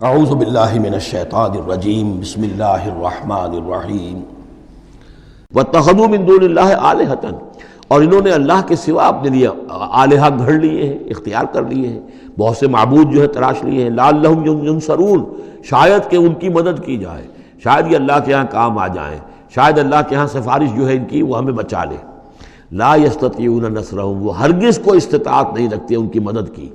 اعوذ باللہ من الشیطان الرجیم بسم اللہ الرحمن الرحیم واتخذوا من دون اللہ آلہۃ، اور انہوں نے اللہ کے سوا اپنے لیے آلہہ گھڑ لیے ہیں، اختیار کر لیے ہیں، بہت سے معبود جو ہے تراش لیے ہیں، لعلہم ینصرون، شاید کہ ان کی مدد کی جائے، شاید یہ اللہ کے ہاں کام آ جائیں، شاید اللہ کے ہاں سفارش جو ہے ان کی وہ ہمیں بچا لے۔ لا یستطیعون نصرہم، وہ ہرگز کو استطاعت نہیں رکھتے ان کی مدد کی۔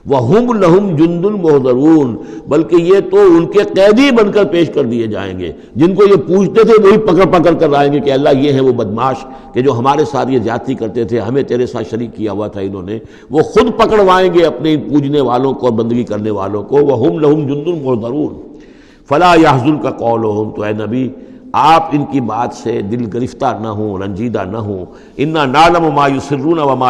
وَهُمْ لَهُمْ جُنْدٌ مُحْضَرُونَ، بلکہ یہ تو ان کے قیدی بن کر پیش کر دیے جائیں گے، جن کو یہ پوچھتے تھے وہی پکڑ پکڑ کر لائیں گے کہ اللہ یہ ہیں وہ بدماش کہ جو ہمارے ساتھ یہ زیادتی کرتے تھے، ہمیں تیرے ساتھ شریک کیا ہوا تھا انہوں نے، وہ خود پکڑوائیں گے اپنے پوجنے والوں کو اور بندگی کرنے والوں کو۔ وَهُمْ لَهُمْ جُنْدٌ مُحْضَرُونَ فَلَا يَحْزُنْكَ قَوْلُهُمْ، تو اے نبی آپ ان کی بات سے دل گرفتہ نہ ہوں، رنجیدہ نہ ہوں۔ اِنَّا نَعْلَمُ مَا يُسِرُّونَ وَمَا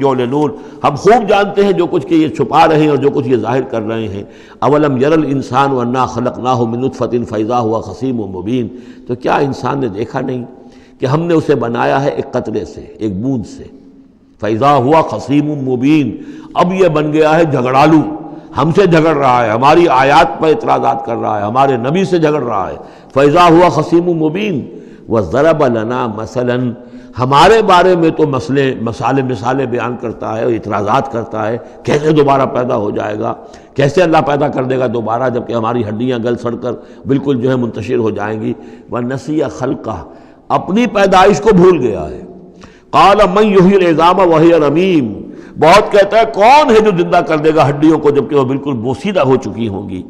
يُعْلِنُونَ، ہم خوب جانتے ہیں جو کچھ کہ یہ چھپا رہے ہیں اور جو کچھ یہ ظاہر کر رہے ہیں۔ اَوَلَمْ يَرَ الْإِنسَانُ أَنَّا خَلَقْنَاهُ مِن نُطْفَةٍ فَإِذَا هُوَ خَصِيمٌ مُبِينٌ، تو کیا انسان نے دیکھا نہیں کہ ہم نے اسے بنایا ہے ایک قطرے سے، ایک بوند سے۔ فَإِذَا هُوَ خَصِيمٌ مُبِينٌ، اب یہ بن گیا ہے جھگڑالو، ہم سے جھگڑ رہا ہے، ہماری آیات پر اعتراضات کر رہا ہے، ہمارے نبی سے جھگڑ رہا ہے۔ فَإِذَا هُوَ خَصِيمٌ مُبِينٌ وَضَرَبَ لَنَا مَثَلًا، ہمارے بارے میں تو مثالیں بیان کرتا ہے اور اعتراضات کرتا ہے، کیسے دوبارہ پیدا ہو جائے گا، کیسے اللہ پیدا کر دے گا دوبارہ جبکہ ہماری ہڈیاں گل سڑ کر بالکل جو ہے منتشر ہو جائیں گی۔ وَنَسِيَ خَلْقَهُ، اپنی پیدائش کو بھول گیا ہے۔ قَالَ مَن يُحْيِي الْعِظَامَ وَهِيَ رَمِيمٌ، بہت کہتا ہے کون ہے جو زندہ کر دے گا ہڈیوں کو جبکہ وہ بالکل بوسیدہ ہو چکی ہوں گی۔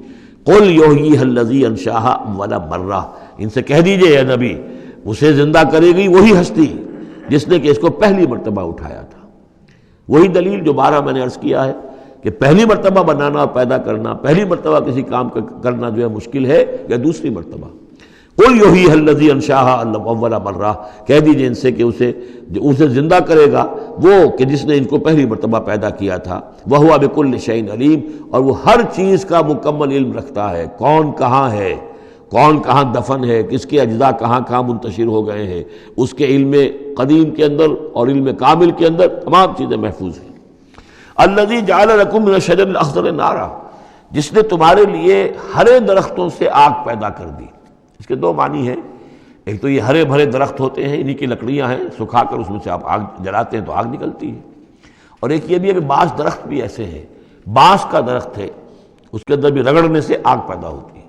قُلْ يُحْيِيهَا الَّذِي أَنشَأَهَا أَوَّلَ مَرَّةٍ، ان سے کہہ دیجئے اے نبی، اسے زندہ کرے گی وہی ہستی جس نے کہ اس کو پہلی مرتبہ اٹھایا تھا۔ وہی دلیل جو بارہ میں نے عرض کیا ہے کہ پہلی مرتبہ بنانا اور پیدا کرنا، پہلی مرتبہ کسی کام کرنا جو ہے مشکل ہے یا دوسری مرتبہ۔ قُلْ يُحْيِيهَا الَّذِي أَنشَأَهَا أَوَّلَ مَرَّةٍ، کہہ دیجئے ان سے کہ اسے زندہ کرے گا وہ کہ جس نے ان کو پہلی مرتبہ پیدا کیا تھا۔ وَهُوَ بِكُلِّ شَيْءٍ عَلِيمٌ، اور وہ ہر چیز کا مکمل علم رکھتا ہے، کون کہاں ہے، کون کہاں دفن ہے، کس کے اجزاء کہاں کہاں منتشر ہو گئے ہیں، اس کے علم قدیم کے اندر اور علم کامل کے اندر تمام چیزیں محفوظ ہیں۔ الَّذِي جَعَلَ لَكُم مِّنَ الشَّجَرِ الْأَخْضَرِ نَارًا، جس نے تمہارے لیے ہرے درختوں سے آگ پیدا کر دی۔ اس کے دو معنی ہیں، ایک تو یہ ہرے بھرے درخت ہوتے ہیں، انہی کی لکڑیاں ہیں، سکھا کر اس میں سے آپ آگ جلاتے ہیں تو آگ نکلتی ہے، اور ایک یہ بھی ہے کہ بعض درخت بھی ایسے ہیں، بانس کا درخت ہے، اس کے اندر بھی رگڑنے سے آگ پیدا ہوتی ہے۔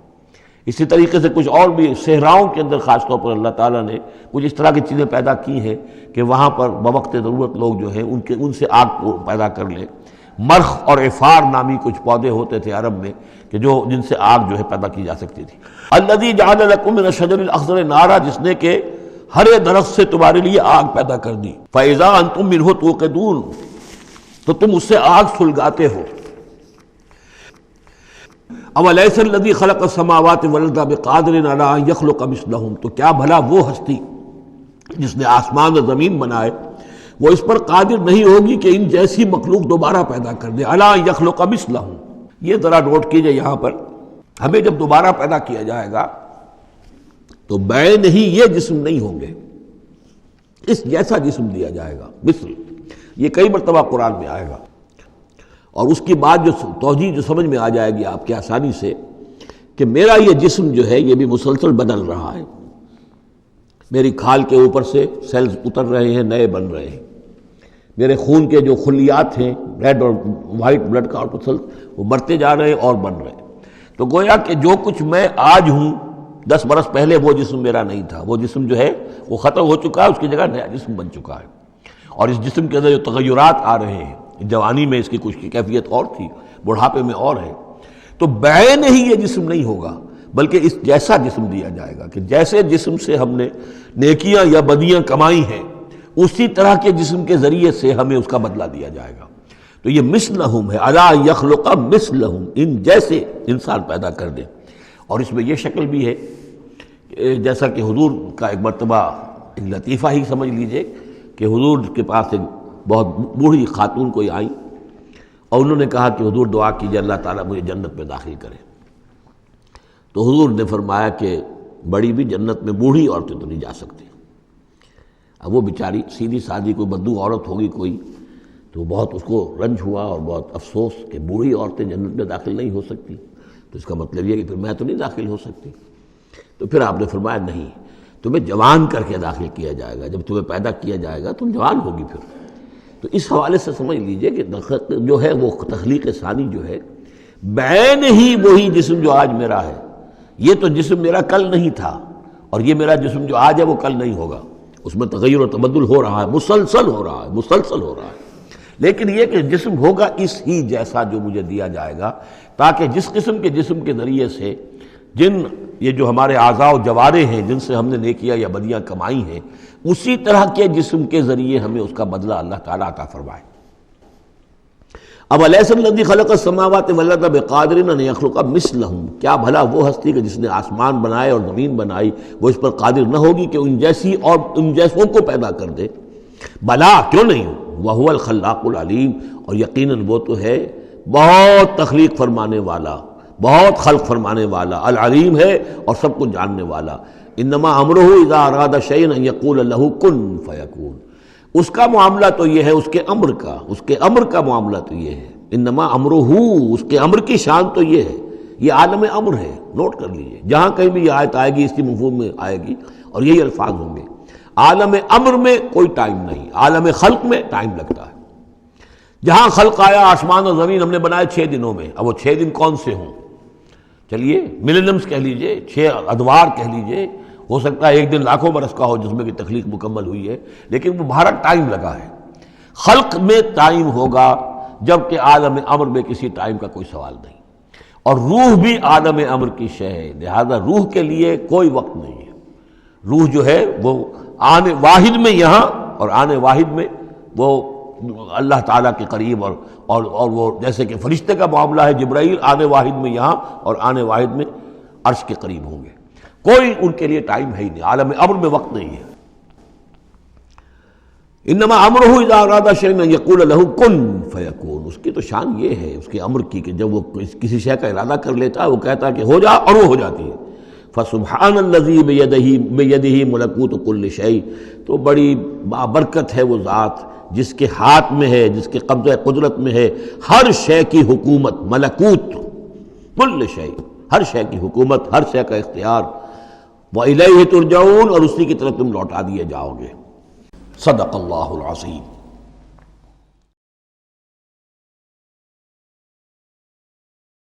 اسی طریقے سے کچھ اور بھی صحراؤں کے اندر خاص طور پر اللہ تعالیٰ نے کچھ اس طرح کی چیزیں پیدا کی ہیں کہ وہاں پر بوقت ضرورت لوگ جو ہیں ان سے آگ کو پیدا کر لیں۔ مرخ اور عفار نامی کچھ پودے ہوتے تھے عرب میں کہ جن سے آگ جو ہے پیدا کی جا سکتی تھی۔ الذی جعل لکم من الشجر الاخضر نارا، جس نے کہ ہرے درخت سے تمہارے لیے آگ پیدا کر دی۔ فاذا انتم منہ توقدون، تو تم اس سے آگ سلگاتے ہو۔ اولیس الذی خلق السماوات والارض بقادر علی ان یخلق مثلہم، تو کیا بھلا وہ ہستی جس نے آسمان اور زمین بنائے وہ اس پر قادر نہیں ہوگی کہ ان جیسی مخلوق دوبارہ پیدا کر دے۔ الا یخلق مثلہم، یہ ذرا نوٹ کیجئے یہاں پر، ہمیں جب دوبارہ پیدا کیا جائے گا تو بین ہی یہ جسم نہیں ہوں گے، اس جیسا جسم دیا جائے گا۔ مثل یہ کئی مرتبہ قرآن میں آئے گا، اور اس کی بات جو توجیہ جو سمجھ میں آ جائے گی آپ کے آسانی سے کہ میرا یہ جسم جو ہے یہ بھی مسلسل بدل رہا ہے، میری کھال کے اوپر سے سیلز اتر رہے ہیں، نئے بن رہے ہیں، میرے خون کے جو خلیات ہیں ریڈ اور وائٹ بلڈ کارپسلز وہ بڑھتے جا رہے ہیں اور بن رہے ہیں۔ تو گویا کہ جو کچھ میں آج ہوں 10 برس پہلے وہ جسم میرا نہیں تھا، وہ جسم جو ہے وہ ختم ہو چکا ہے، اس کی جگہ نیا جسم بن چکا ہے، اور اس جسم کے اندر جو تغیرات آ رہے ہیں، جوانی میں اس کی کچھ کی کیفیت اور تھی، بڑھاپے میں اور ہے، تو بعین ہی یہ جسم نہیں ہوگا بلکہ اس جیسا جسم دیا جائے گا کہ جیسے جسم سے ہم نے نیکیاں یا بدیاں کمائی ہیں اسی طرح کے جسم کے ذریعے سے ہمیں اس کا بدلہ دیا جائے گا۔ تو یہ مثلہم ہے، الا یخلق مثلہم، ان جیسے انسان پیدا کر دے۔ اور اس میں یہ شکل بھی ہے جیسا کہ حضور کا ایک مرتبہ ایک لطیفہ ہی سمجھ لیجئے کہ حضور کے پاس ایک بہت بوڑھی خاتون کوئی آئی اور انہوں نے کہا کہ حضور دعا کیجئے اللہ تعالیٰ مجھے جنت میں داخل کرے۔ تو حضور نے فرمایا کہ بڑی بھی جنت میں بوڑھی عورتیں تو نہیں جا سکتی۔ اب وہ بیچاری سیدھی سادھی کوئی بدو عورت ہوگی کوئی، تو بہت اس کو رنج ہوا اور بہت افسوس کہ بوڑھی عورتیں جنت میں داخل نہیں ہو سکتی۔ تو اس کا مطلب یہ کہ پھر میں تو نہیں داخل ہو سکتی. تو پھر آپ نے فرمایا نہیں، تمہیں جوان کر کے داخل کیا جائے گا، جب تمہیں پیدا کیا جائے گا تم جوان ہوگی پھر. تو اس حوالے سے سمجھ لیجئے کہ جو ہے وہ تخلیق ثانی جو ہے بعین ہی وہی جسم جو آج میرا ہے. یہ تو جسم میرا کل نہیں تھا، اور یہ میرا جسم جو آج ہے وہ کل نہیں ہوگا. اس میں تغیر و تبدل ہو رہا ہے، مسلسل ہو رہا ہے، مسلسل ہو رہا ہے. لیکن یہ کہ جسم ہوگا اس ہی جیسا جو مجھے دیا جائے گا، تاکہ جس قسم کے جسم کے ذریعے سے یہ جو ہمارے اعضاء و جوارح ہیں جن سے ہم نے نیکیاں یا بدیاں کمائی ہیں، اسی طرح کے جسم کے ذریعے ہمیں اس کا بدلہ اللہ تعالیٰ عطا فرمائے. اب الیس الذی خلق السماوات والارض بقادر ان یخلق مثلہم، کیا بھلا وہ ہستی کہ جس نے آسمان بنائے اور زمین بنائی وہ اس پر قادر نہ ہوگی کہ ان جیسی اور ان جیسوں کو پیدا کر دے؟ بلا، کیوں نہیں، وہو الخلاق العلیم، اور یقیناً وہ تو ہے بہت تخلیق فرمانے والا، بہت خلق فرمانے والا، العلیم ہے اور سب کو جاننے والا. انما امرہ اذا اراد شیئا ان یقول لہ کن فیکون، اس کا معاملہ تو یہ ہے، اس کے امر کا معاملہ تو یہ ہے. انما امرہ، اس کے امر کی شان تو یہ ہے. یہ عالم امر ہے، نوٹ کر لیجئے، جہاں کہیں بھی یہ آیت آئے گی اس کی مفہوم میں آئے گی اور یہی الفاظ ہوں گے. عالم امر میں کوئی ٹائم نہیں، عالم خلق میں ٹائم لگتا ہے. جہاں خلق آیا آسمان اور زمین ہم نے بنائے 6 دنوں میں. اب وہ 6 دن کون سے ہوں؟ چلیے ملینمز کہہ لیجئے، 6 ادوار کہہ لیجئے، ہو سکتا ہے ایک دن لاکھوں برس کا ہو جس میں کہ تخلیق مکمل ہوئی ہے، لیکن وہ بھارا ٹائم لگا ہے. خلق میں ٹائم ہوگا جبکہ عالم امر میں کسی ٹائم کا کوئی سوال نہیں. اور روح بھی عالم امر کی شے ہے، لہذا روح کے لیے کوئی وقت نہیں ہے. روح جو ہے وہ آنے واحد میں یہاں اور آنے واحد میں وہ اللہ تعالیٰ کے قریب، اور وہ جیسے کہ فرشتے کا معاملہ ہے، جبرائیل آنے واحد میں یہاں اور آنے واحد میں عرش کے قریب ہوں گے. کوئی ان کے لیے ٹائم ہے ہی نہیں، عالم امر میں وقت نہیں ہے. انما امرہ اذا اراد شیئا ان یقول لہ کن فیکون، اس کی تو شان یہ ہے اس کے امر کی کہ جب وہ کسی شے کا ارادہ کر لیتا ہے وہ کہتا ہے کہ ہو جا اور وہ ہو جاتی ہے. فسبحان الذی بیدہ ملکوت کل شیء، تو بڑی بابرکت ہے وہ ذات جس کے ہاتھ میں ہے، جس کے قبضہ قدرت میں ہے ہر شے کی حکومت، ملکوت کل شیء، ہر شے کی حکومت، ہر شے کا اختیار. وَإِلَيْهِ تُرْجَعُونَ، اور اسی کی طرف تم لوٹا دیے جاؤ گے. صدق اللہ العظیم.